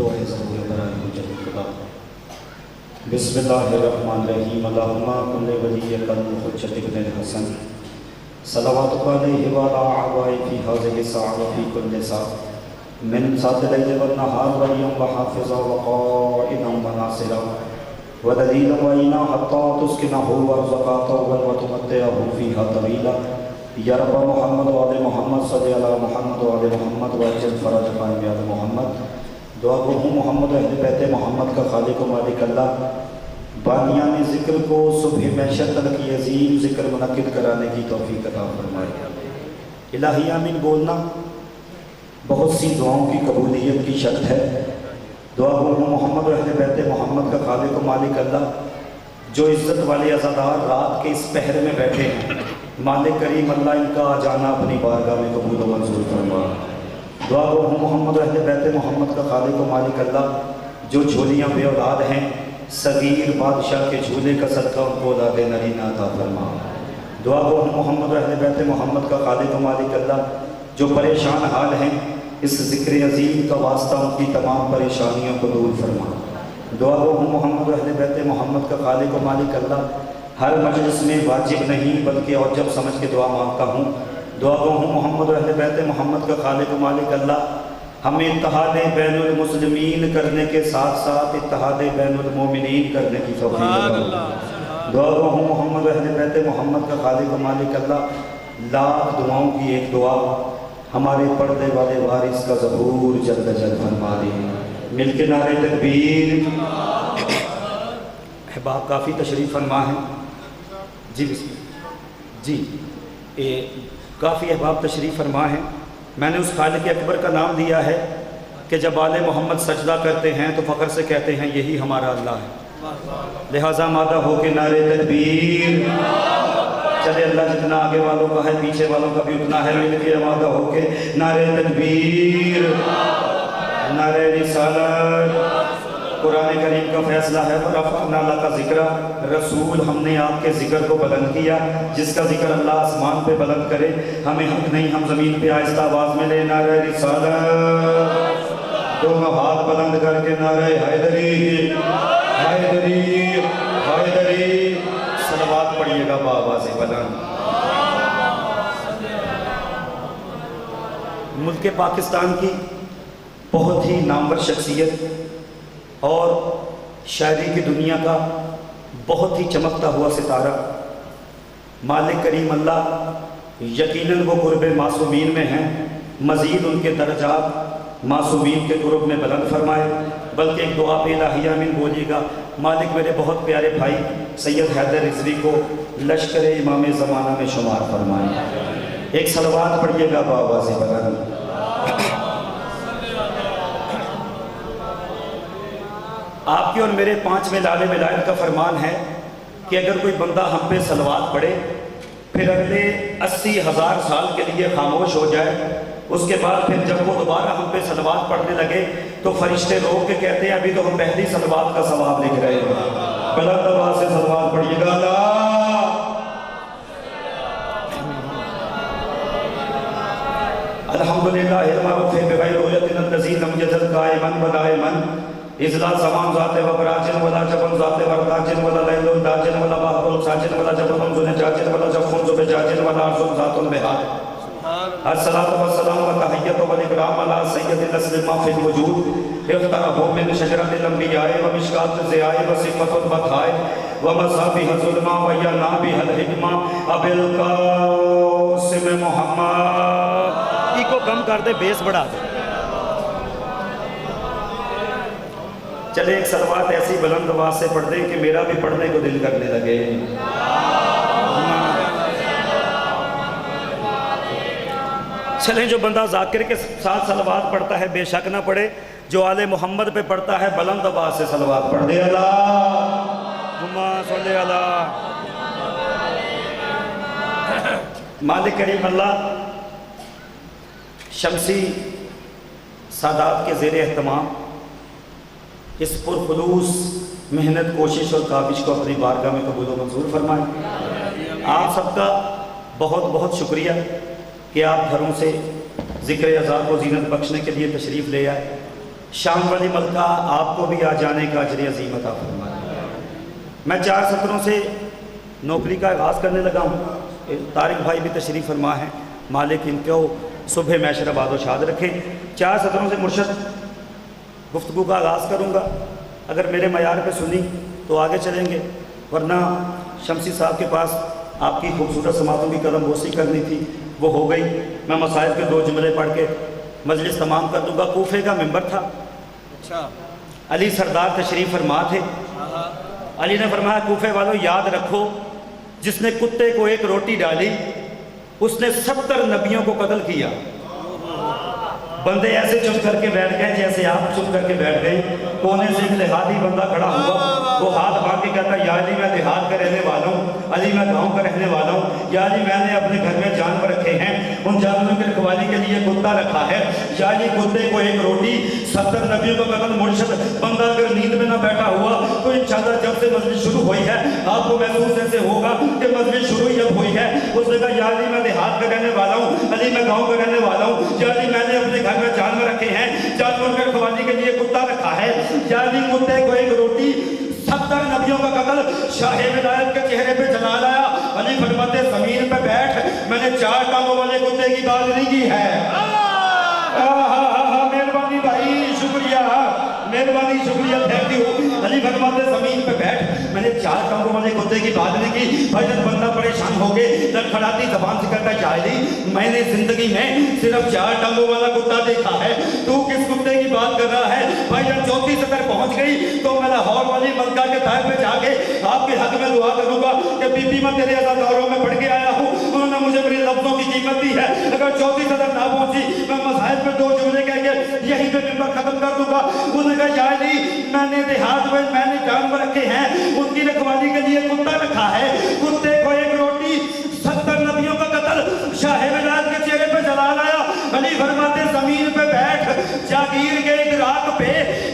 دعائیں ضرور برائے مجھے خدا۔ بسم اللہ الرحمن الرحیم اللہم کل ولیک الحجۃ ابن الحسن صلواتک علیہ وعلی آبائہ فی ہذہ الساعۃ وفی کل ساعۃ من ساعۃ اللیل والنہار ولیًا وحافظا وقائدا وناصرا ودلیلا وعینا حتی تسکنہ وارزقا طوبا وتمتعہ فیہا طویلا یا رب محمد وعلی محمد صلی علی محمد وعلی محمد وعجل فرج قائم آل محمد۔ دعا گو ہوں محمد اہل بیت محمد کا خالق و مالک اللہ بانیان ذکر کو صبح معشر تک کی عظیم ذکر منعقد کرانے کی توفیق عطا فرمائے۔ الہی آمین بولنا بہت سی دعاؤں کی قبولیت کی شرط ہے۔ دعا گو ہوں محمد اہل بیت محمد کا خالق و مالک اللہ جو عزت والے عزادار رات کے اس پہر میں بیٹھے ہیں، مالک کریم اللہ ان کا آ جانا اپنی بارگاہ میں قبول و منظور فرما۔ دعا گو ہوں محمد اہل بیت محمد کا خالق و مالک اللہ جو جھولیاں بے اولاد ہیں، صغیر بادشاہ کے جھولے کا صدقہ ان کو اولاد نرینہ عطا فرما۔ دعا گو ہوں محمد اہل بیت محمد کا خالق و مالک اللہ جو پریشان حال ہیں، اس ذکر عظیم کا واسطہ ان کی تمام پریشانیوں کو دور فرما۔ دعا گو ہوں محمد اہل بیت محمد کا خالق و مالک اللہ ہر مجلس میں واجب نہیں بلکہ اور جب سمجھ کے دعا مانگتا ہوں۔ دعا گو ہوں محمد اہل بیت محمد کا خالق و مالک اللہ ہمیں اتحاد بین المسلمین کرنے کے ساتھ ساتھ اتحاد بین المومنین کرنے کی توفیق عطا۔ دعا گو ہوں محمد اہل بیت محمد کا خالق و مالک اللہ لاکھ دعاؤں کی ایک دعا ہمارے پردے والے وارث کا ظہور جلد جلد فرما دے۔ مل کے نعرہ تکبیر۔ احباب کافی تشریف فرما ہے جی بسم اللہ جی کافی احباب تشریف فرما ہیں۔ میں نے اس خالق اکبر کا نام دیا ہے کہ جب آل محمد سجدہ کرتے ہیں تو فخر سے کہتے ہیں یہی ہمارا اللہ ہے، لہٰذا مادہ ہو کے نعرہ تکبیر۔ چلے اللہ جتنا آگے والوں کا ہے پیچھے والوں کا بھی اتنا ہے، مل کے مادہ ہو کے نعرہ تکبیر، نعرہ رسالت۔ قرآن کریم کا فیصلہ ہے وَرَفَعْنَا لَكَ ذِكْرَ، رسول ہم نے آپ کے ذکر کو بلند کیا۔ جس کا ذکر اللہ آسمان پہ بلند کرے ہمیں حق نہیں ہم زمین پہ آہستہ آواز میں لے نعرہ رسالت، دونوں ہاتھ بلند کر کے نعرہ حیدری حیدری حیدری، صلوات پڑھیے گا بآواز بلند۔ ملک پاکستان کی بہت ہی نامور شخصیت اور شاعری کی دنیا کا بہت ہی چمکتا ہوا ستارہ مالک کریم اللہ یقیناً وہ قرب معصومین میں ہیں، مزید ان کے درجات معصومین کے قرب میں بلند فرمائے۔ بلکہ ایک دعا پہ الہی آمین بولیے گا، مالک میرے بہت پیارے بھائی سید حیدر رضوی کو لشکر امام زمانہ میں شمار فرمائے۔ ایک صلوات پڑھیے گا بآواز بلند۔ آپ کے اور میرے پانچویں لالے ولایت کا فرمان ہے کہ اگر کوئی بندہ ہم پہ صلوات پڑھے پھر اگلے 80,000 سال کے لیے خاموش ہو جائے، اس کے بعد پھر جب وہ دوبارہ ہم پہ صلوات پڑھنے لگے تو فرشتے روک کے کہتے ہیں ابھی تو ہم پہلی صلوات کا ثواب لکھ رہے ہیں۔ بلند آواز سے صلوات پڑھیے گا اللہ۔ الحمدللہ المعروف بغیر رؤیت الذی لم یزل قائما ودائما اذ لا زمان ذات و براجن ولا جبن ذات ورداجن ولا لیل داجن ولا بحر ساجن ولا جبل منزل جاجن ولا جفن زب جاجن ولا عرض ذات بہار۔ الصلاۃ والسلام والتحیۃ والاکرام علی سید الاسل ما فی الوجود اخترہ من شجرۃ الانبیاء ومشکاۃ الضیاء وصفۃ البقاء ومصابیح الظلماء وینابیح الحکمہ ابی القاسم محمد۔ ای کو کم کر دے بیس بڑھا دے۔ چلے ایک صلوات ایسی بلند آواز سے پڑھ دیں کہ میرا بھی پڑھنے کو دل کرنے لگے۔ چلیں جو بندہ ذاکر کے ساتھ صلوات پڑھتا ہے بے شک نہ پڑھے، جو آل محمد پہ پڑھتا ہے بلند آواز سے صلوات پڑھ دے۔ اللہم صلی اللہ۔ مالک کریم اللہ شمسی سادات کے زیر اہتمام اس پرخلوص محنت کوشش اور کاوش کو اپنی بارگاہ میں قبول و منظور فرمائیں۔ آپ سب کا بہت بہت شکریہ کہ آپ گھروں سے ذکر عزا کو زینت بخشنے کے لیے تشریف لے آئے۔ شام والی ملکہ آپ کو بھی آ جانے کا اجر عظیم عطا فرمائے۔ میں 4 سطروں سے نوکری کا آغاز کرنے لگا ہوں۔ طارق بھائی بھی تشریف فرما ہیں، مالک ان کو صبح معشر آباد و شاد رکھیں۔ 4 سطروں سے مرشد گفتگو کا آغاز کروں گا، اگر میرے معیار پہ سنی تو آگے چلیں گے، ورنہ شمسی صاحب کے پاس آپ کی خوبصورت سماعتوں کی قدم بوسی کرنی تھی، وہ ہو گئی۔ میں مسائل کے 2 جملے پڑھ کے مجلس تمام کر دوں گا۔ کوفے کا ممبر تھا، علی سردار تشریف فرما تھے۔ علی نے فرمایا کوفے والوں یاد رکھو، جس نے کتے کو 1 روٹی ڈالی اس نے 70 نبیوں کو قتل کیا۔ بندے ایسے چپ کر کے بیٹھ گئے جیسے آپ چپ کر کے بیٹھ گئے۔ کونے سے ایک دیہاتی بندہ کھڑا ہوا، وہ ہاتھ باندھ کے کہتا یا علی میں دیہات کا رہنے والا ہوں، علی میں گاؤں کا رہنے والا ہوں، یا علی میں نے اپنے گھر میں جانور رکھے ہیں، ان جانوروں کی رکھوالی کے لیے کتا رکھا ہے، یا علی کتے کو 1 روٹی 70 نبیوں کا قتل۔ مرشد بندہ اگر نیند میں نہ بیٹھا ہوا تو انشاءاللہ جب سے مجلس شروع ہوئی ہے آپ کو محسوس ایسے ہوگا کہ مجلس شروع ہی اب ہوئی ہے۔ اس نے کہا یا علی میں دیہات کا رہنے والا ہوں، علی میں گاؤں کا رہنے والا ہوں، یا علی میں نے اپنے گھر میں جانور رکھے ہیں، جانور کی رکھوالی کے لیے کتا رکھا ہے، یا علی کتے کو 1 روٹی 70 نبیوں کا قتل۔ شاہ ولایت کے چہرے پہ جلال آیا۔ علی فرماتے زمین پہ بیٹھ، میں نے 4 ٹانگوں والے کتے کی بات نہیں کی ہے۔ مہربانی بھائی، شکریہ، مہربانی، شکریہ، تھینک یو۔ علی فرماتے زمین پہ بیٹھ، میں نے 4 ٹانگوں والے کتے کی بات نہیں کی۔ بھائی جب بندہ پریشان ہو گئے، لڑکھڑاتی زبان سے کہتا ہے علی میں نے زندگی میں صرف 4 ٹانگوں والا کتا دیکھا ہے، تو کس کتے کی بات کر رہا ہے؟ بھائی جب 34 سطر پہنچ گئی تو میں لاہور والی ملکہ کے طائف پہ جا کے آپ کے حق میں دعا کروں گا کہ بی بی میں تیرے عزاداروں میں پڑھ کے آیا ہوں، انہوں نے مجھے میرے لفظوں کی قیمت دی ہے۔ اگر 34 سطر نہ پہنچی میں مسائل پہ 2 جملے کہہ کے یہی پہ ممبر ختم کر دوں گا۔ انہوں نے کہا یا علی میں نے دیہات میں جانور رکھے ہیں، ان کی رکھوالی کے لیے کتا رکھا ہے، کتے کو 1 روٹی 70 نبیوں کا قتل۔ شاہ ولایت کے چہرے پہ جلال آیا۔ علی فرماتے زمین پہ بیٹھ، جاگیر کے ادراک پہ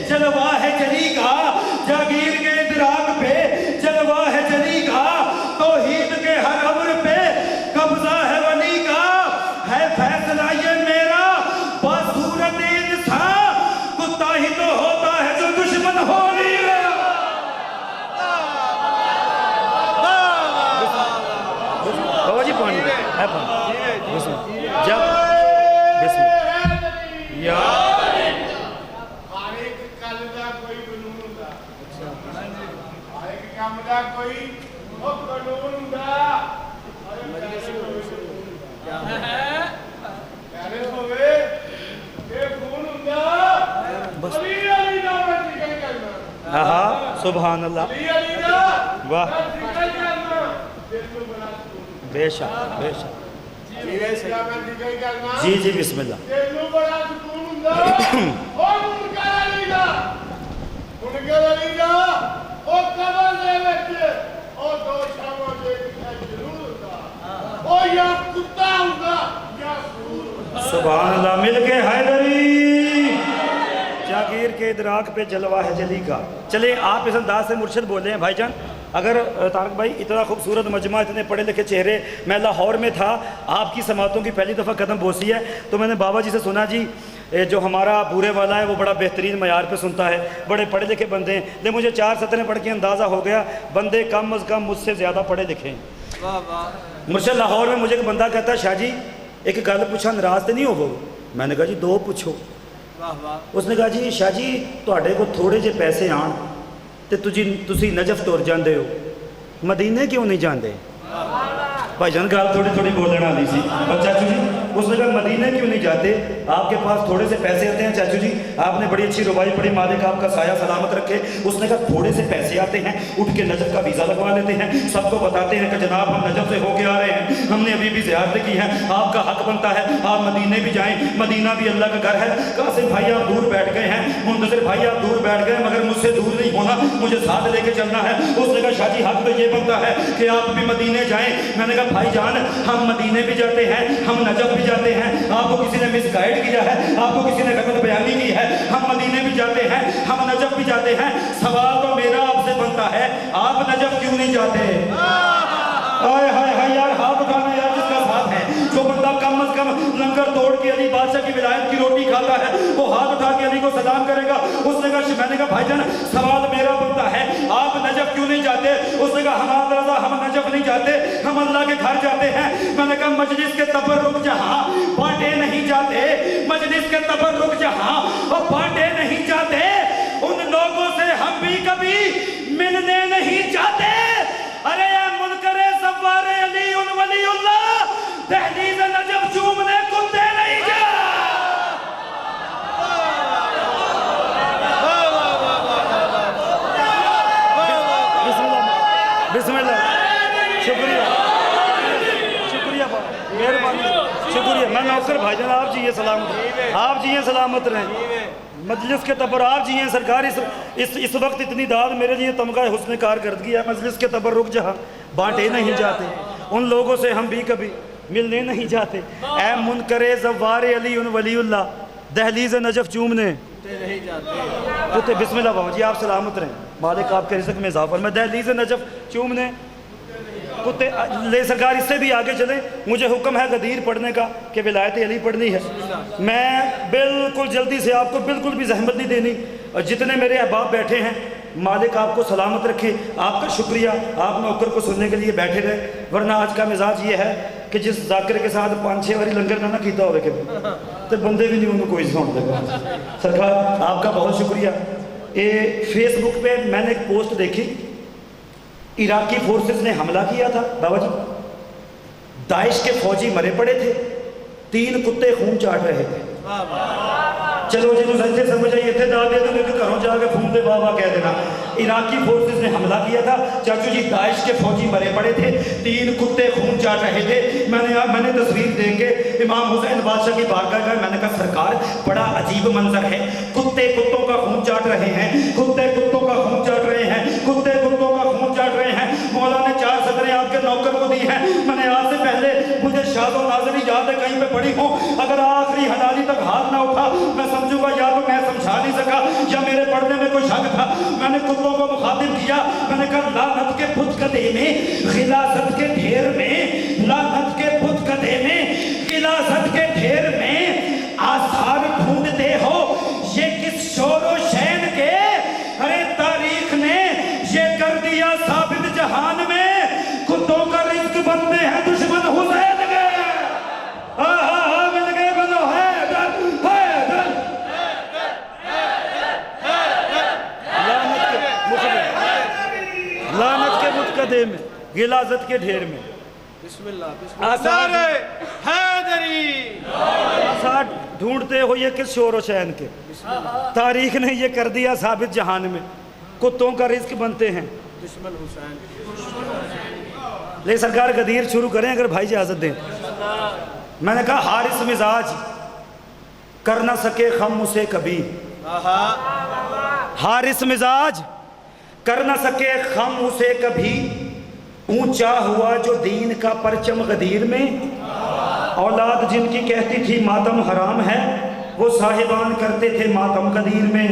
جلوہ ہے جلی کا، جاگیر کے ادراک پہ جلوہ ہے جلی کا، توحید کے ہر امر پہ قبضہ ہے ولی کا، ہے فیصلہ یہ میرا بصورت انسان، کتا ہی تو ہوتا ہے جو دشمن ہو نہیں رہا۔ بابا جی پانی ہے پانی جب بسم یا سبحان اللہ، واہ، بے شک بے شک، جی جی بسم اللہ۔ سبحان اللہ، مل کے حیدری، جاگیر کے ادراک پہ جلوہ ہے جلی کا۔ چلے آپ اس انداز سے مرشد بولے ہیں بھائی جان۔ اگر طارق بھائی اتنا خوبصورت مجمع، اتنے پڑھے لکھے چہرے، میں لاہور میں تھا، آپ کی سماعتوں کی پہلی دفعہ قدم بوسی ہے، تو میں نے بابا جی سے سنا جی جو ہمارا بورے والا ہے وہ بڑا بہترین معیار پہ سنتا ہے، بڑے پڑھے لکھے بندے ہیں، لیکن مجھے 4 سطریں پڑھ کے اندازہ ہو گیا بندے کم از کم مجھ سے زیادہ پڑھے لکھے ہیں۔ مرشد لاہور میں مجھے ایک بندہ کہتا ہے شاہ جی ایک گل پوچھا ناراض تو نہیں ہوو؟ میں نے کہا جی 2 پوچھو۔ اس نے کہا جی شاہ جی تواڈے کو تھوڑے جے پیسے آن تے تسی نجف تر جاندے ہو، مدینے کیوں نہیں جاندے؟ بھائی جان گال تھوڑی تھوڑی بولنے والی سی۔ اور چاچو جی اس نے کہا مدینے کیوں نہیں جاتے؟ آپ کے پاس تھوڑے سے پیسے آتے ہیں چاچو جی، آپ نے بڑی اچھی ربائی پڑھی، مالک آپ کا سایہ سلامت رکھے۔ اس نے کہا تھوڑے سے پیسے آتے ہیں، اٹھ کے نجف کا ویزا لگوا لیتے ہیں، سب کو بتاتے ہیں کہ جناب ہم نجف سے ہو کے آ رہے ہیں، ہم نے ابھی بھی زیارت کی ہے، آپ کا حق بنتا ہے آپ مدینے بھی جائیں، مدینہ بھی اللہ کا گھر ہے۔ قاسم بھائی آپ دور بیٹھ گئے ہیں، منتظر بھائی آپ دور بیٹھ گئے مگر مجھ سے دور نہیں ہونا، مجھے ساتھ لے کے چلنا ہے۔ اس نے کہا شاہ جی حق تو یہ بنتا ہے کہ آپ بھی مدینے جائیں۔ میں نے کہا بھائی جان ہم مدینے بھی جاتے ہیں، ہم نجف بھی جاتے ہیں، آپ کو کسی نے مس گائیڈ کیا ہے، آپ کو کسی نے غلط بیانی کی ہے، ہم مدینے بھی جاتے ہیں، ہم نجف بھی جاتے ہیں۔ سوال تو میرا آپ سے بنتا ہے آپ نجف کیوں نہیں جاتے؟ ہائے ہائے ہائے یار ہاتھ اٹھانا یار جس کا ساتھ ہے، جو بندہ کم از کم لنگر توڑ کے علی بادشاہ کی ولایت کی روٹی کھاتا ہے وہ ہاتھ اٹھا کے علی کو سلام کرے گا۔ اس نے کہا میں نے کہا بھائی جان سوال میرا بنتا ہے آپ نجف کیوں نہیں جاتے؟ اس نے کہا ہمارا رضا ہم نجف نہیں جاتے، ہم اللہ کے گھر جاتے ہیں۔ میں نے کہا مجلس کے تبرک جہاں بانٹے نہیں جاتے، مجلس کے تبرک جہاں اور بانٹے نہیں جاتے، ان لوگوں سے ہم بھی کبھی ملنے نہیں جاتے۔ ارے اے منکر زوار علی ولی اللہ، دہلیز نجف چومنے کتے نہیں جا۔ بسم اللہ، شکریہ شکریہ مہربانی، شکریہ۔ میں نوکر بھائی جان آپ جیے سلامت، آپ جیے سلامت رہیں۔ مجلس کے تبر آپ جیے سرکار، اس وقت اتنی داد میرے لیے تمغہ حسن کارکردگی ہے۔ مجلس کے تبرک جہاں بانٹے نہیں جاتے، ان لوگوں سے ہم بھی کبھی ملنے نہیں جاتے۔ اے منکر زوار علی ولی اللہ، دہلیز نجف چومنے کتے۔ بسم اللہ بابا جی آپ سلامت رہیں، مالک آپ کے رزق میں اضافہ۔ میں دہلیز نجف چومنے کتے لے سرکار، اس سے بھی آگے چلیں۔ مجھے حکم ہے غدیر پڑھنے کا کہ ولایت علی پڑھنی ہے۔ میں بالکل جلدی سے، آپ کو بالکل بھی زحمت نہیں دینی، اور جتنے میرے احباب بیٹھے ہیں مالک آپ کو سلامت رکھے۔ آپ کا شکریہ، آپ نوکر کو سننے کے لیے بیٹھے رہے، ورنہ آج کا مزاج یہ ہے کہ جس ذاکر کے ساتھ 5-6 باری لنگر نہ کیتا ہوئے کہ تو بندے بھی نہیں انہوں کوئی سن دے گا۔ سرکار آپ کا بہت شکریہ۔ فیس بک پہ میں نے ایک پوسٹ دیکھی، عراقی فورسز نے حملہ کیا تھا بابا جی، داعش کے فوجی مرے پڑے تھے، 3 کتے خون چاٹ رہے تھے۔ چلو جی تو سچے سمجھ آئیے تھے دا دے دے تو گھروں جا کے فون دے بابا کہہ دینا۔ عراقی فورسز نے حملہ کیا تھا چاچو جی، داعش کے فوجی مرے پڑے تھے، 3 کتے خون چاٹ رہے تھے۔ میں نے تصویر دیکھ کے امام حسین بادشاہ کی بارگاہ گئے، میں نے کہا سرکار بڑا عجیب منظر ہے، کتے کتوں کا خون چاٹ رہے ہیں، کتے کتوں کا خون چاٹ رہے ہیں، کتے کتوں کا خون چاٹ رہے ہیں۔ مولا نے 4 صدریں آپ کے نوکر کو دی ہیں۔ میں نے آج سے پہلے مجھے شاد و ناظری یاد ہے کہیں پہ پڑھی ہوں، اگر آخری حلالی تک ہاتھ نہ اٹھا میں سمجھوں گا یا تو میں سمجھا نہیں سکا یا میرے پڑھنے میں کوئی شک تھا۔ میں نے کتوں کو مخاطب کیا، میں نے کہا لعنت کے بت کدے میں غلاظت کے ڈھیر میں، لعنت کے بت کدے میں غلاظت کے ڈھیر میں آثار ڈھونڈتے ہو یہ کس شور و شین کے؟ ارے تاریخ نے یہ کر دیا ثابت جہان میں، کتوں کا رزق بنتے ہیں دشمن حسین کے۔ مل گئے بنو حیدر حیدر۔ لعنت کے متقدے میں، غلاظت کے ڈھیر میں، بسم اللہ آثار حیدری، آثار ڈھونڈتے ہو یہ کس شور و شین کے؟ تاریخ نے یہ کر دیا ثابت جہان میں، کتوں کا رزق بنتے ہیں دشمن حسین۔ لے سرکار غدیر شروع کریں اگر بھائی اجازت دیں۔ میں نے کہا حارث مزاج کر نہ سکے خم اسے کبھی، حارث مزاج کر نہ سکے خم اسے کبھی، اونچا ہوا جو دین کا پرچم غدیر میں، اولاد جن کی کہتی تھی ماتم حرام ہے وہ صاحبان کرتے تھے ماتم قدیر میں۔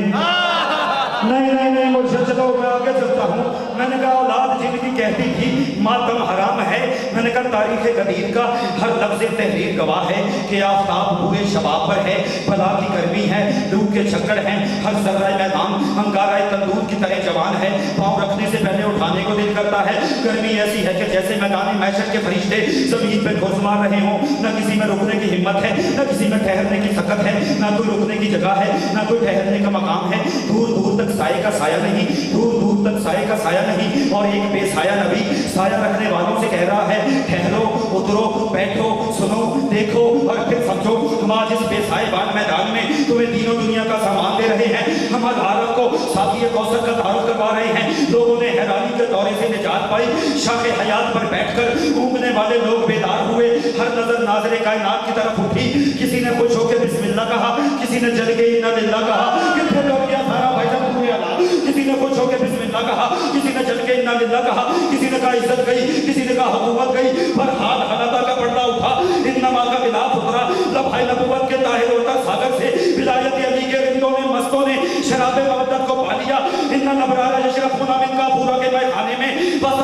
نہیں مجھے چلو میں آگے چلتا ہوں۔ میں نے کہا اولاد جن کی کہتی تھی ماتم حرام ہے، میں نے کہا تاریخ قدیر کا ہر لفظ تحریر گواہ ہے کہ آفتاب پورے شباب پر ہے، بلا کی گرمی ہے، لوگ کے چھکڑ ہیں، ہر ذرہ میدان انگارہ تندور کی طرح جوان ہے، پاؤں رکھنے سے پہلے اٹھانے کو دل کرتا ہے۔ گرمی ایسی ہے کہ جیسے میدان محشر کے فرشتے زمین پہ گھوس مار رہے ہوں، نہ کسی میں رکنے کی ہمت ہے، نہ کسی میں ٹھہرنے کی طاقت ہے، نہ کوئی رکنے کی جگہ ہے، نہ کوئی ٹھہرنے کا مقام ہے۔ دور دور تک سائے کا سایہ نہیں، دور دور تک سائے کا سایہ نہیں، اور ایک بے سایہ نبی سایہ رکھنے والوں سے کہہ رہا ہے ٹھہرو، اترو، بیٹھو، سنو، دیکھو اور پھر سمجھو۔ ہم آج اس بے سائے بان میدان میں تمہیں دین و دنیا کا سامان دے رہے ہیں، ہم عدالت کو ساتھی کوثر کا تعارف کروا رہے ہیں۔ لوگوں نے حیرانی کے دورے سے نجات پائی، شاہ حیات پر بیٹھ کر اونگنے والے لوگ بیدار ہوئے، ہر نظر ناظر کائنات کی طرف اٹھی، کسی نے خوش ہو کے بسم اللہ کہا، کسی نے جل کے انا للہ کہا، کتنے لوگ کیا سارا بھائی جان ہوئے اللہ، کسی نے خوش ہو کے بسم اللہ کہا، کسی نے جل کے انا للہ کہا، کسی نے کہا عزت گئی، کسی نے کہا حکومت گئی، پر حال حالتا کا پردہ اٹھا، انما کا غلاف اترا، لمحہ نبوت کے طاہر ہوتا ساگر سے، ولایت علی کے رندوں نے مستوں نے شراب مودت کو پا لیا، ان الابرار یشربون من کافورا کے میخانے میں، بس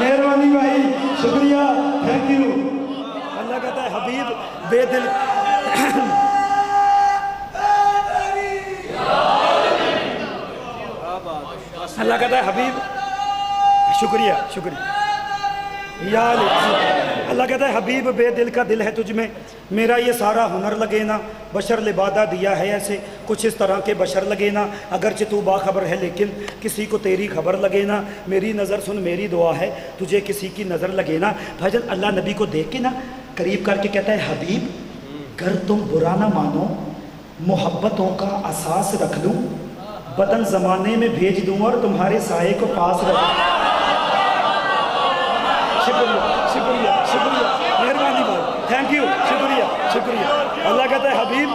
مہربانی بھائی، شکریہ، تھینک یو۔ اللہ کہتا ہے حبیب بے دل، اللہ کہتا ہے حبیب، شکریہ شکریہ یا علی، اللہ کہتا ہے حبیب بے دل کا دل ہے تجھ میں، میرا یہ سارا ہنر لگے نا، بشر لبادہ دیا ہے ایسے کچھ اس طرح کے بشر لگے نا، اگرچہ تو باخبر ہے لیکن کسی کو تیری خبر لگے نا، میری نظر سن میری دعا ہے تجھے کسی کی نظر لگے نا۔ بھائی جان اللہ نبی کو دیکھ کے نا قریب کر کے کہتا ہے حبیب گر تم برا نہ مانو، محبتوں کا اساس رکھ لوں، بدن زمانے میں بھیج دوں اور تمہارے سائے کو پاس رکھ لوں۔ شکریہ شکریہ شکریہ، مہربانی بھائی، تھینک یو، شکریہ شکریہ۔ اللہ کہتا ہے حبیب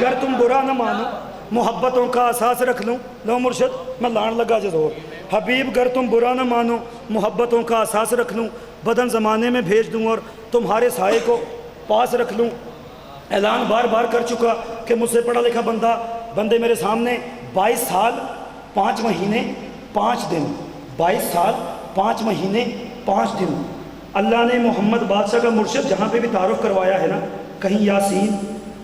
گر تم برا نہ مانو، محبتوں کا اساس رکھ لوں، لو مرشد میں لان لگا جزور، حبیب گر تم برا نہ مانو، محبتوں کا اساس رکھ لوں، بدن زمانے میں بھیج دوں اور تمہارے سائے کو پاس رکھ لوں۔ اعلان بار بار کر چکا کہ مجھ سے پڑھا لکھا بندے میرے سامنے 22 سال 5 مہینے 5 دن، 22 سال 5 مہینے 5 دن اللہ نے محمد بادشاہ کا مرشد جہاں پہ بھی تعارف کروایا ہے نا، کہیں یاسین،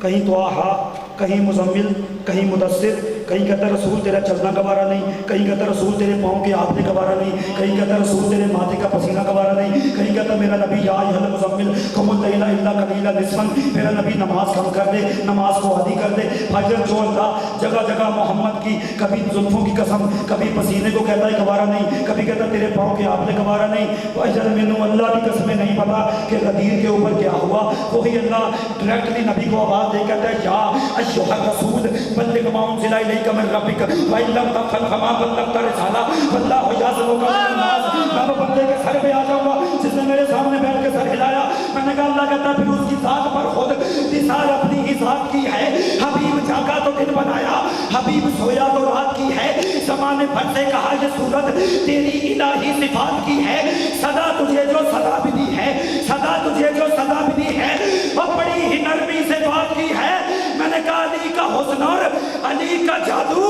کہیں طٰہٰ، کہیں مزمل، کہیں مدثر، کہیں کہتا رسول تیرا چلنا گوارا نہیں، کہیں کہتا رسول تیرے پاؤں کے آپنے گوارا نہیں، کہیں کہتا رسول تیرے ماتھے کا پسینہ گوارا نہیں، کہیں کہتا میرا نبی یا ایھا المزمل قم اللیل الا قلیلا نصفا، میرا نبی نماز کم کر دے، نماز کو عادی کر دے۔ فجر جو اللہ جگہ جگہ محمد کی کبھی زلفوں کی قسم، کبھی پسینے کو کہتا ہے گوارا نہیں، کبھی کہتا تیرے پاؤں کے آپنے گوارا نہیں۔ فجر مینوں اللہ کی قسمیں نہیں پتا کہ غدیر کے اوپر کیا ہوا، وہی اللہ ڈائریکٹلی نبی کو آواز دے کہتا ہے یا ایھا الرسول بلغ ما انزل الیک من ربک وان لم تفعل فما بلغت رسالہ واللہ یعصمک من الناس۔ میں وہ بندے کے سر پہ آ جاؤں گا جس نے میرے سامنے بیٹھ کے سر ہلایا، میں نے کہا اللہ کہتا ہے پھر اس کی ذات پر خود نثار اپنی ہی ذات کی ہے، حبیب جاگا تو دن بنایا، حبیب سویا تو رات کی ہے، زمانے بھر سے کہا یہ صورت تیری الہی صفات کی ہے، صدا تجھے جو صدا بھی دی ہے، صدا تجھے جو صدا بھی دی ہے، اور بڑی ہی نرمی سے بات کی ہے۔ میں نے کہا علی کا حسن اور علی کا جادو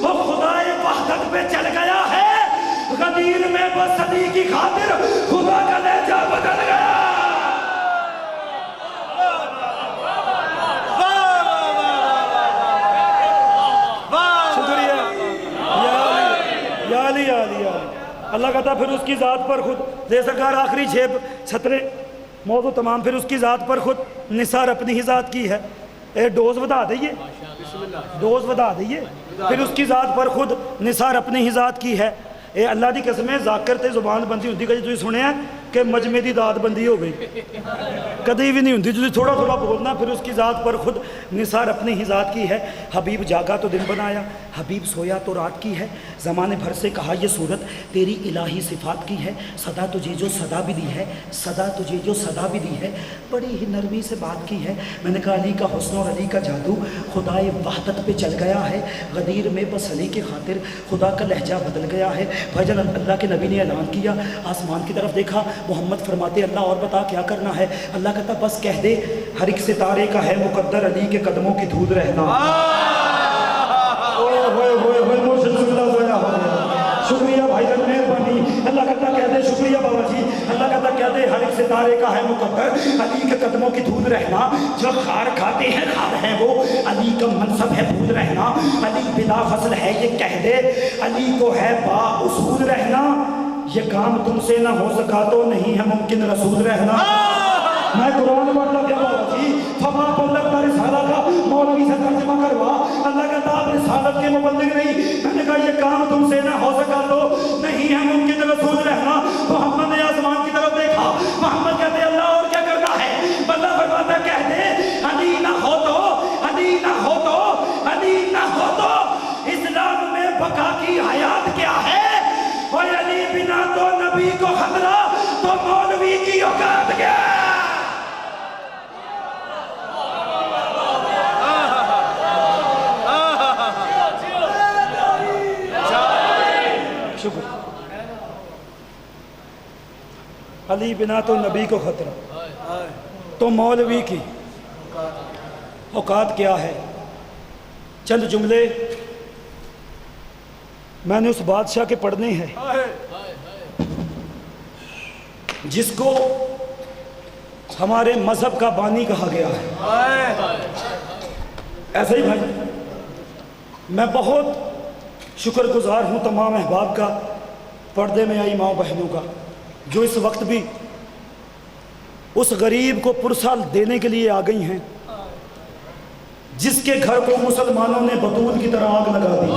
وہ خدائے وحدت پہ چل گیا ہے، غدیر میں بس علی کی خاطر خدا کا لہجہ بدل گیا۔ شکریہ یا علی یا علی یا علی۔ اللہ کہتا پھر اس کی ذات پر خود دے سرکار آخری 6 چھترے موضوع تمام، پھر اس کی ذات پر خود نثار اپنی ہی ذات کی ہے۔ اے ڈوز بتا دئیے، ڈوز بتا دئیے، پھر اس کی ذات پر خود نثار اپنی ہی ذات کی ہے۔ اے اللہ دی قسمیں ذاکر تے زبان بندی ہوندی، کدی تسی سنیا کہ مجمع دی داد بندی ہو گئی؟ کدی بھی نہیں ہوندی، تسی تھوڑا تھوڑا بولنا۔ پھر اس کی ذات پر خود نثار اپنی ہی ذات کی ہے، حبیب جاگا تو دن بنایا، حبیب سویا تو رات کی ہے، زمانے بھر سے کہا یہ صورت تیری الہی صفات کی ہے، صدا تجھے جو صدا بھی دی ہے، صدا تجھے جو صدا بھی دی ہے، بڑی ہی نرمی سے بات کی ہے۔ میں نے کہا علی کا حسن اور علی کا جادو خدائے وحدت پہ چل گیا ہے، غدیر میں بس علی کی خاطر خدا کا لہجہ بدل گیا ہے۔ بھائی جان اللہ کے نبی نے اعلان کیا، آسمان کی طرف دیکھا، محمد فرماتے اللہ اور بتا کیا کرنا ہے؟ اللہ کہتا بس کہہ دے ہر ایک ستارے کا ہے مقدر علی کے قدموں کی دھول رہنا۔ شکریہ بھائی جان، مہربانی۔ اللہ کہتا کہہ دے، شکریہ بابا جی، اللہ کہتا کہہ دے ہر ایک ستارے کا ہے مقدر علی کے قدموں کی دھول رہنا، جو خار کھاتے ہیں خار ہیں وہ علی کا منصب ہے بھول رہنا، علی بلا فصل ہے یہ کہہ دے علی کو ہے با اصول رہنا، یہ کام تم سے نہ ہو سکا تو نہیں ہے ممکن رسول رہنا۔ میں قرآن پڑھتا گیا بابا جی، فما بلغت رسالہ کا مولوی سے ترجمہ کروا، اللہ کہتا آپ رسالت کے مبلغ نہیں، میں نے کہا یہ کام تم سے نہ ہو سکا تو نہیں ہے ممکن رسول رہنا۔ محمد نے آسمان کی طرف دیکھا، محمد کہتے اللہ اور کیا کرنا ہے؟ اللہ فرماتا کہہ دے علی نہ ہو تو، علی نہ ہو تو، علی نہ ہو تو اسلام میں بقا کی حیات کیا ہے؟ اور علی بنا تو نبی کو خطرہ تو مولوی کی اوقات کیا؟ شکر۔ علی بنا تو نبی کو خطرہ تو مولوی کی اوقات کیا ہے؟ چند جملے میں نے اس بادشاہ کے پڑھنے ہیں۔ جس کو ہمارے مذہب کا بانی کہا گیا ہے. ایسے ہی بھائی میں بہت شکر گزار ہوں تمام احباب کا، پردے میں آئی ماں بہنوں کا، جو اس وقت بھی اس غریب کو پرسال دینے کے لیے آ گئی ہیں جس کے گھر کو مسلمانوں نے بطول کی طرح آگ لگا دی.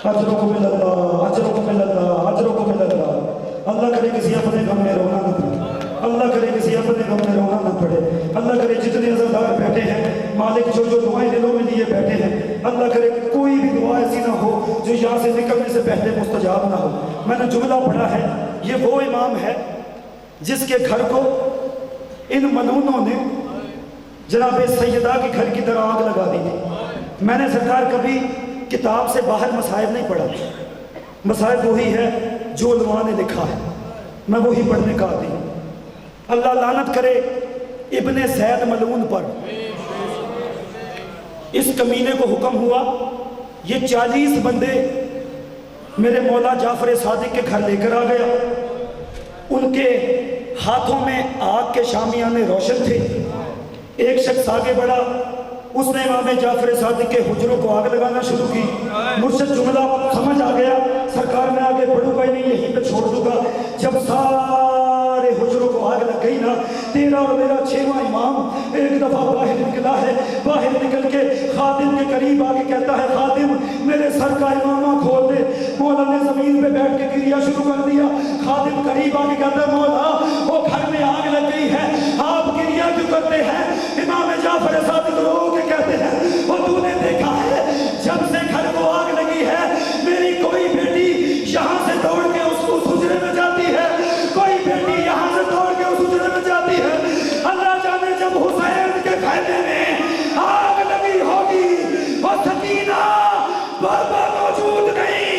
اجروں کو مل اللہ، اجروں کو مل اللہ، اجروں کو مل اللہ. اللہ کرے کسی اپنے غم میں رونا نہ پڑے، اللہ کرے کسی اپنے غم میں رونا نہ پڑے. اللہ کرے جتنے عزادار بیٹھے ہیں مالک جو دعائیں دلوں میں لیے بیٹھے ہیں، اللہ کرے کوئی بھی دعا ایسی نہ ہو جو یہاں سے نکلنے سے پہلے مستجاب نہ ہو. میں نے جملہ پڑھا ہے، یہ وہ امام ہے جس کے گھر کو ان ملعونوں نے جناب سیدہ کے گھر کی طرح آگ لگا دی تھی. میں نے سرکار کبھی کتاب سے باہر مصائب نہیں پڑھا، مصائب وہی ہے جو علماء نے لکھا ہے، میں وہی پڑھنے کا عادی ہوں. اللہ لعنت کرے ابن زید ملعون پر. اس کمینے کو حکم ہوا یہ 40 بندے میرے مولا جعفر صادق کے گھر لے کر آ گیا. ان کے ہاتھوں میں آگ کے شامیانے روشن تھے. ایک شخص آگے بڑھا، اس نے امام جعفر صادق کے حجروں کو آگ لگانا شروع کی. مرشد جملہ سمجھ آ گیا، سرکار میں آگے بڑھوں گا ہی نہیں، یہیں پہ چھوڑ دوں گا. جب سارے حجروں کو آگ لگ گئی نا، تیرا اور میرا 6واں امام ایک دفعہ باہر نکلا ہے. باہر نکل کے خادم کے قریب آ کے کہتا ہے، خادم میرے سر کا امامہ کھول دے. مولا نے زمین پہ بیٹھ کے گریا شروع کر دیا. خادم قریب آ کے کہتا ہے، مولا وہ گھر میں آگ لگ گئی ہے، آپ گریا کیوں کرتے ہیں؟ امام جعفر صادق رو کے کہتے ہیں، وہ تو نے دیکھا ہے جب سے گھر کو آگ لگی ہے میری کوئی بیٹی یہاں سے دوڑ کے اس حجرے میں جاتی ہے، کوئی بیٹی یہاں سے دوڑ کے اس حجرے میں جاتی ہے. اللہ جانے جب حسین کے خیمے میں آگ لگی ہوگی وہ سکینہ بابا موجود نہیں.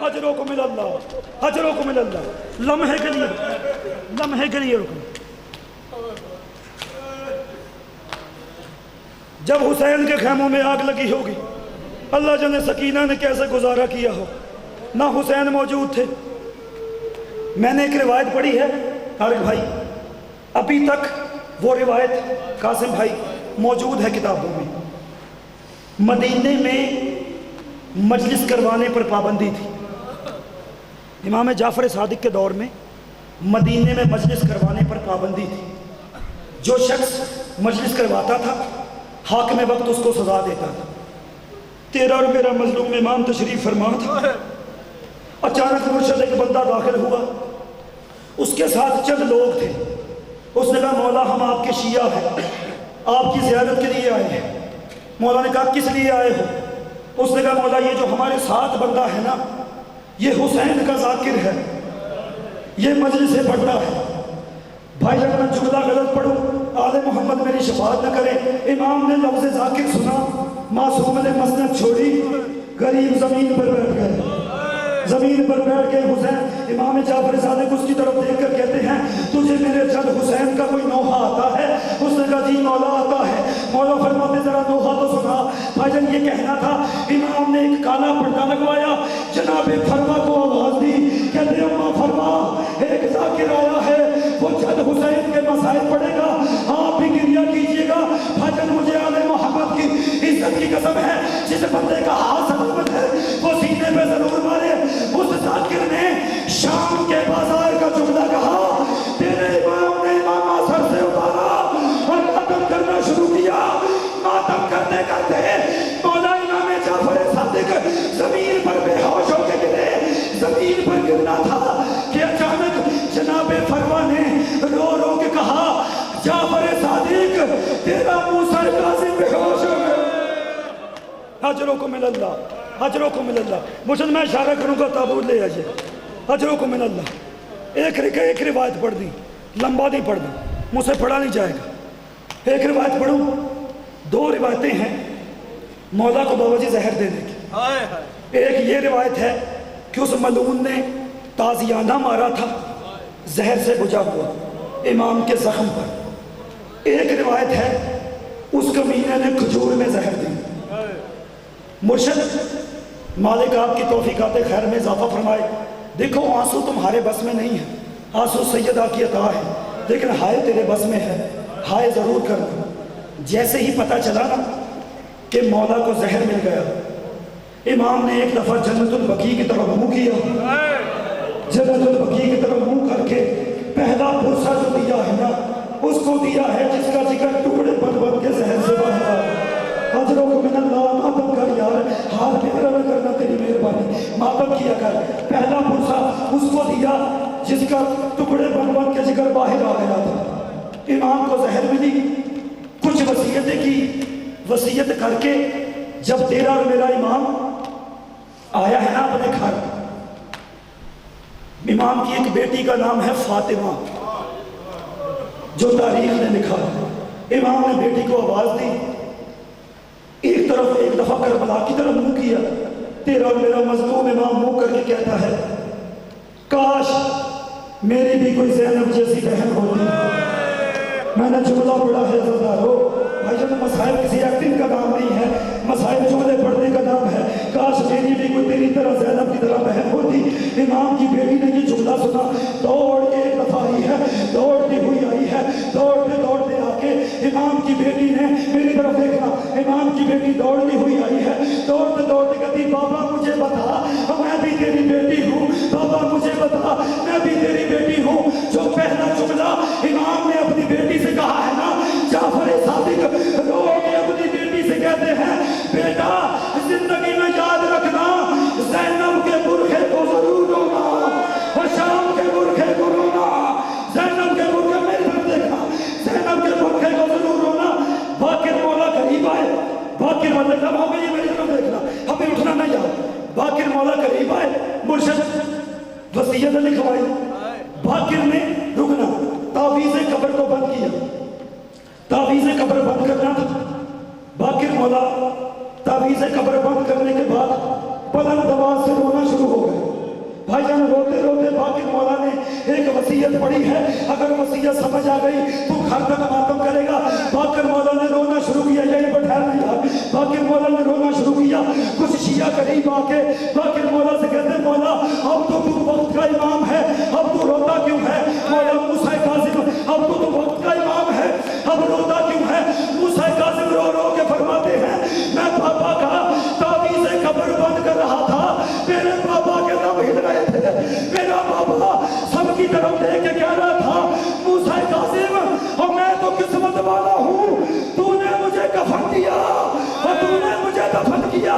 اجروں کو مل اللہ، اجروں کو مل اللہ. لمحے کے لیے رکو. جب حسین کے خیموں میں آگ لگی ہوگی، اللہ جانے سکینہ نے کیسے گزارا کیا ہو. نہ حسین موجود تھے. میں نے ایک روایت پڑھی ہے طارق بھائی، ابھی تک وہ روایت قاسم بھائی موجود ہے کتابوں میں. مدینے میں مجلس کروانے پر پابندی تھی. امام جعفر صادق کے دور میں مدینے میں مجلس کروانے پر پابندی تھی. جو شخص مجلس کرواتا تھا حاکم وقت اس کو سزا دیتا تھا. تیرا اور میرا مظلوم امام تشریف فرما تھا. اچانک مرشد ایک بندہ داخل ہوا، اس کے ساتھ چند لوگ تھے. اس نے کہا، مولا ہم آپ کے شیعہ ہیں، آپ کی زیارت کے لیے آئے ہیں. مولا نے کہا، کس لیے آئے ہو؟ اس نے کہا، مولا یہ جو ہمارے ساتھ بندہ ہے نا، یہ حسین کا ذاکر ہے، یہ مجلس سے پڑھتا ہے. بھائی جب میں جملہ غلط پڑھوں آل محمد میری شفاعت نہ کرے. امام نے لفظ ذاکر سنا، معصوم نے مسند چھوڑی، غریب زمین پر بیٹھ گئے. زمین پر بیٹھ کے حسین امام جعفر صادق اس کی طرف دیکھ کر کہتے ہیں، تجھے میرے جد حسین کا کوئی نوحہ آتا ہے؟ اس نے کہا، جی مولا آتا ہے. مولا فرماتے ذرا نوحہ تو سنا. بھائی جان یہ کہنا تھا. امام نے ایک کالا پردہ لگوایا، جناب فرما کو آواز دی، کہتے اماں فرما ایک ذاکر آیا ہے، وہ جد حسین کے مسائل پڑھے گا، آپ بھی گریہ کیجئے گا. بھائی جان مجھے آل محمد کی عزت کی قسم ہے، جس بندے کا ہاتھ سلامت ہے وہ سینے پہ ضرور مارے. اس ذاکر نے شام کے بازار کا جملہ کہا، تیرے امام نے امامہ سر سے اتارا اور ماتم کرنا شروع کیا. ماتم کرتے کرتے مولا امام جعفر صادق زمین پر بے ہوش ہو کے گرے. زمین پر گرنا تھا کہ اچانک جناب فروا نے رو رو کے کہا، جعفر صادق تیرا منہ سر قاسم بے ہوش ہو گئے. اجروں کو مل اللہ، اجروں کو مل اللہ. مجھے میں اشارہ کروں گا تابوت لے آئیے. اجروں کو مل اللہ. ایک روایت پڑھ دی، لمبا نہیں پڑھ دی، مجھ سے پڑھا نہیں جائے گا. ایک روایت پڑھوں، 2 روایتیں ہیں مولا کو بابا جی زہر دینے کی. ایک یہ روایت ہے کہ اس ملعون نے تازیانہ مارا تھا، زہر سے بجھا ہوا امام کے زخم پر. ایک روایت ہے اس کمینے نے کھجور میں زہر دی. مرشد مالک آپ کی توفیقات خیر میں اضافہ فرمائے. دیکھو آنسو تمہارے بس میں نہیں ہے، آنسو سیدہ کی عطا ہے، لیکن ہائے تیرے بس میں ہے، ہائے ضرور کرنا۔ جیسے ہی پتہ چلا نا کہ مولا کو زہر مل گیا، امام نے ایک دفعہ جنت البقیع کی طرف منہ کیا، جنت البقیع کی طرف منہ کر کے پہلا پرسہ جو دیا ہے نا اس کو دیا ہے جس کا جگر ٹکڑے بن بن کے زہر سے باہر آیا۔ اجروں کو من اللہ ماتم کر یار، حال فکر نہ کرنا تیری مہربانی، ماتم کیا کر۔ پہلا پرسہ اس کو دیا جس کا ٹکڑے بن بن کے جگر باہر آ گیا تھا۔ امام کو زہر ملی، کچھ وصیتیں کی، وصیت کر کے جب تیرا اور میرا امام آیا ہے نا اپنے گھر، امام کی ایک بیٹی کا نام ہے فاطمہ، جو تاریخ نے لکھا ہے۔ امام نے بیٹی کو آواز دی، ایک طرف ایک دفعہ کربلا کی طرف منہ کیا، تیرا اور میرا مظلوم امام منہ کر کے کہتا ہے کاش میری بھی کوئی زینب جیسی بہن ہوتی۔ میں نے جملہ پڑھا ہے عزیزدارو، بھائی جان مسائل کسی ایکٹنگ کا نام نہیں ہے، مسائل جملے پڑھنے کا نام ہے۔ کاش میری بھی کوئی تیری طرح زینب کی طرح بہن ہوتی۔ امام کی بیٹی نے یہ جملہ سنا، دوڑ کے ایک دفعہ آئی ہے، دوڑتی ہوئی آئی ہے، دوڑتے دوڑتے آ کے امام کی بیٹی نے میری طرف دیکھنا، امام کی بیٹی دوڑتی ہوئی آئی ہے، دوڑتے دوڑتے کہتی بابا مجھے بتا میں بھی تیری بیٹی ہوں، بابا مجھے بتا میں بھی تیری بیٹی ہوں۔ جو پہلا جملہ امام نے اپنی بیٹی سے کہا ہے نا، جعفر صادق رو کے اپنی بیٹی سے کہتے ہیں بیٹا زندگی میں یاد رکھنا زینب کے برقعے کو ضرور رونا، اور شام کے برقعے کو رونا، زینب کے برقعے میری طرف دیکھنا، زینب کے برقعے کو ضرور رونا۔ باقر مولا قریب آئے، باقر مطلب ہو گئی میری طرف دیکھنا، ہمیں اٹھنا نہیں یاد۔ باقر مولا قریب آئے، مرشد وصیت لکھوائی، باقر نے رکنا، تعویذ قبر کو بند کیا، تعویذ قبر بند کرنا تھا۔ باقر مولا تعویذ قبر بند کرنے کے بعد بلند آواز سے رونا شروع ہو گئے۔ بھائی جان روتے روتے باقر مولا نے ایک وصیت پڑھی ہے، اگر وصیت سمجھ آ گئی تو گھر تک ماتم کرے گا۔ باقر مولا نے رونا شروع کیا، یہی پر ٹھہر نہیں یار، باقر مولا نے رونا شروع کیا۔ کچھ شیعہ قریب آ کے باقر مولا سے کہتے مولا اب تو وقت کا امام ہے، اب تو روتا کیوں ہے؟ مولا موسیٰ کاظم اب تو وقت کا امام ہے، اب روتا کیوں ہے؟ موسیٰ کاظم رو رو کے فرماتے ہیں میں پاپا کا تعویذ قبر بند کر رہا تھا، میرے پاپا کے دم ہل رہے تھے، میرا پاپا سب کی طرف دیکھ کے کہہ رہا تھا موسیٰ کاظم اور میں تو قسمت والا ہوں، تو نے مجھے کفن دیا اور تو نے مجھے دفن کیا۔